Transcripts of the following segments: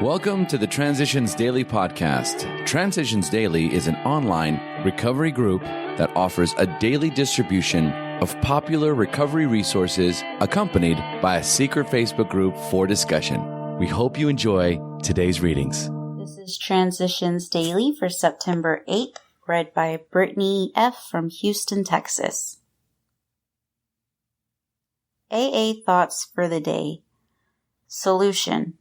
Welcome to the Transitions Daily podcast. Transitions Daily is an online recovery group that offers a daily distribution of popular recovery resources accompanied by a secret Facebook group for discussion. We hope you enjoy today's readings. This is Transitions Daily for September 8th, read by Brittany F. from Houston, Texas. AA Thoughts for the Day. Solution.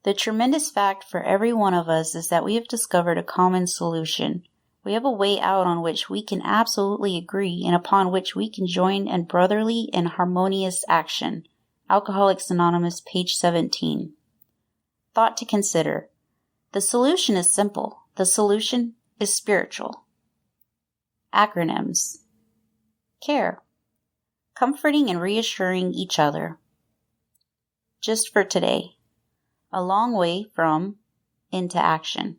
The tremendous fact for every one of us is that we have discovered a common solution. We have a way out on which we can absolutely agree and upon which we can join in brotherly and harmonious action. Alcoholics Anonymous, page 17. Thought to consider. The solution is simple. The solution is spiritual. Acronyms. CARE. Comforting and reassuring each other. Just for today. A long way from into action.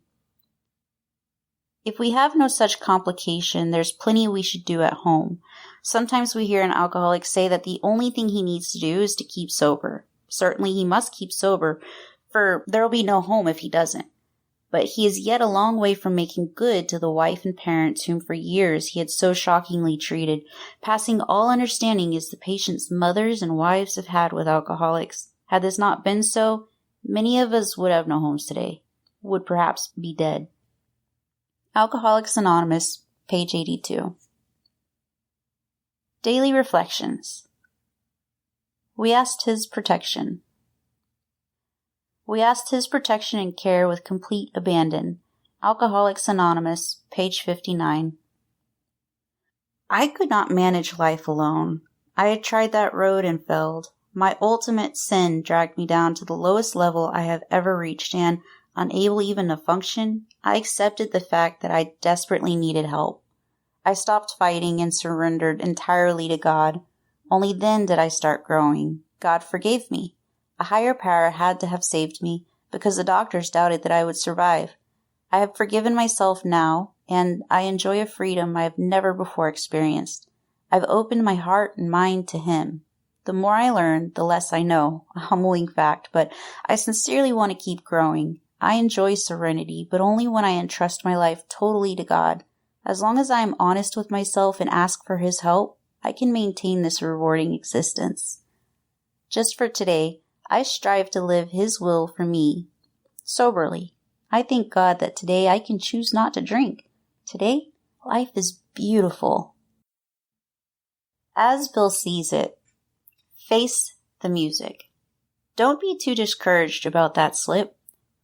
If we have no such complication, there's plenty we should do at home. Sometimes we hear an alcoholic say that the only thing he needs to do is to keep sober. Certainly he must keep sober, for there will be no home if he doesn't. But he is yet a long way from making good to the wife and parents whom for years he had so shockingly treated, passing all understanding as the patients mothers and wives have had with alcoholics. Had this not been so, many of us would have no homes today, would perhaps be dead. Alcoholics Anonymous, page 82. Daily Reflections. We asked His protection. We asked His protection and care with complete abandon. Alcoholics Anonymous, page 59. I could not manage life alone. I had tried that road and failed. My ultimate sin dragged me down to the lowest level I have ever reached, and, unable even to function, I accepted the fact that I desperately needed help. I stopped fighting and surrendered entirely to God. Only then did I start growing. God forgave me. A higher power had to have saved me, because the doctors doubted that I would survive. I have forgiven myself now, and I enjoy a freedom I have never before experienced. I've opened my heart and mind to Him. The more I learn, the less I know, a humbling fact, but I sincerely want to keep growing. I enjoy serenity, but only when I entrust my life totally to God. As long as I am honest with myself and ask for His help, I can maintain this rewarding existence. Just for today, I strive to live His will for me, soberly. I thank God that today I can choose not to drink. Today, life is beautiful. As Bill sees it, face the music. Don't be too discouraged about that slip.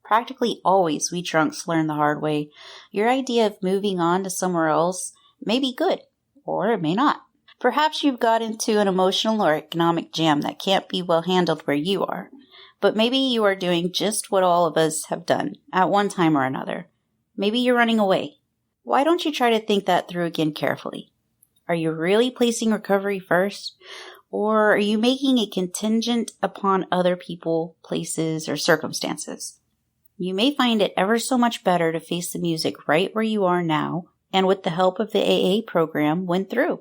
Practically always we drunks learn the hard way. Your idea of moving on to somewhere else may be good, or it may not. Perhaps you've got into an emotional or economic jam that can't be well handled where you are. But maybe you are doing just what all of us have done at one time or another. Maybe you're running away. Why don't you try to think that through again carefully? Are you really placing recovery first? Or are you making a contingent upon other people, places, or circumstances? You may find it ever so much better to face the music right where you are now, and with the help of the AA program, went through.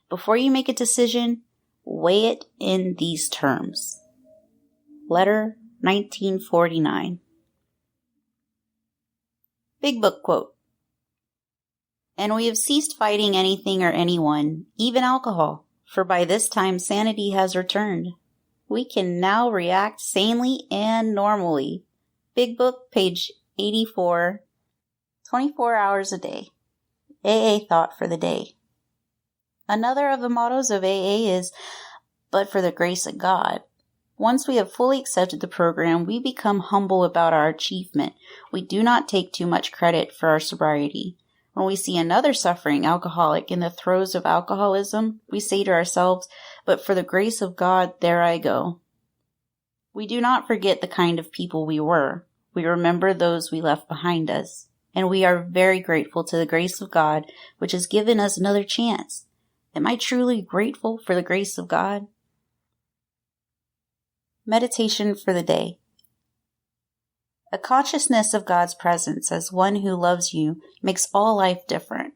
Before you make a decision, weigh it in these terms. Letter 1949. Big Book quote. And we have ceased fighting anything or anyone, even alcohol. For by this time sanity has returned. We can now react sanely and normally. Big Book, page 84, 24 hours a day. AA Thought for the Day. Another of the mottos of AA is, but for the grace of God. Once we have fully accepted the program, we become humble about our achievement. We do not take too much credit for our sobriety. When we see another suffering alcoholic in the throes of alcoholism, we say to ourselves, but for the grace of God, there I go. We do not forget the kind of people we were. We remember those we left behind us. And we are very grateful to the grace of God, which has given us another chance. Am I truly grateful for the grace of God? Meditation for the day. A consciousness of God's presence as one who loves you makes all life different.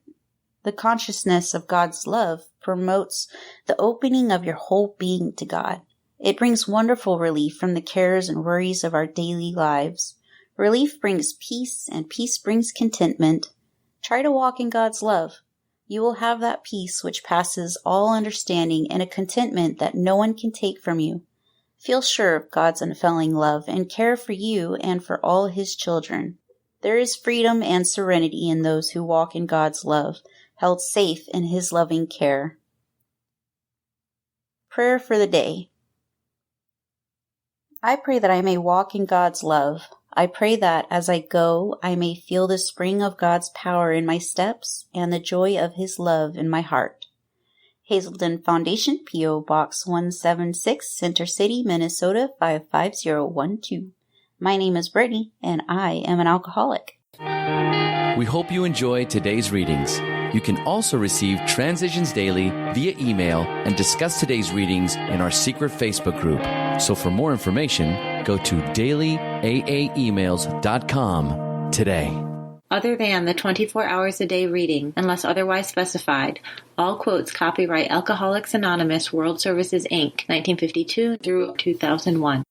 The consciousness of God's love promotes the opening of your whole being to God. It brings wonderful relief from the cares and worries of our daily lives. Relief brings peace, and peace brings contentment. Try to walk in God's love. You will have that peace which passes all understanding and a contentment that no one can take from you. Feel sure of God's unfailing love and care for you and for all His children. There is freedom and serenity in those who walk in God's love, held safe in His loving care. Prayer for the day. I pray that I may walk in God's love. I pray that as I go, I may feel the spring of God's power in my steps and the joy of His love in my heart. Hazelden Foundation, P.O. Box 176, Center City, Minnesota 55012. My name is Brittany, and I am an alcoholic. We hope you enjoyed today's readings. You can also receive Transitions Daily via email and discuss today's readings in our secret Facebook group. So for more information, go to dailyaaemails.com today. Other than the 24 hours a day reading, unless otherwise specified, all quotes copyright Alcoholics Anonymous World Services, Inc., 1952 through 2001.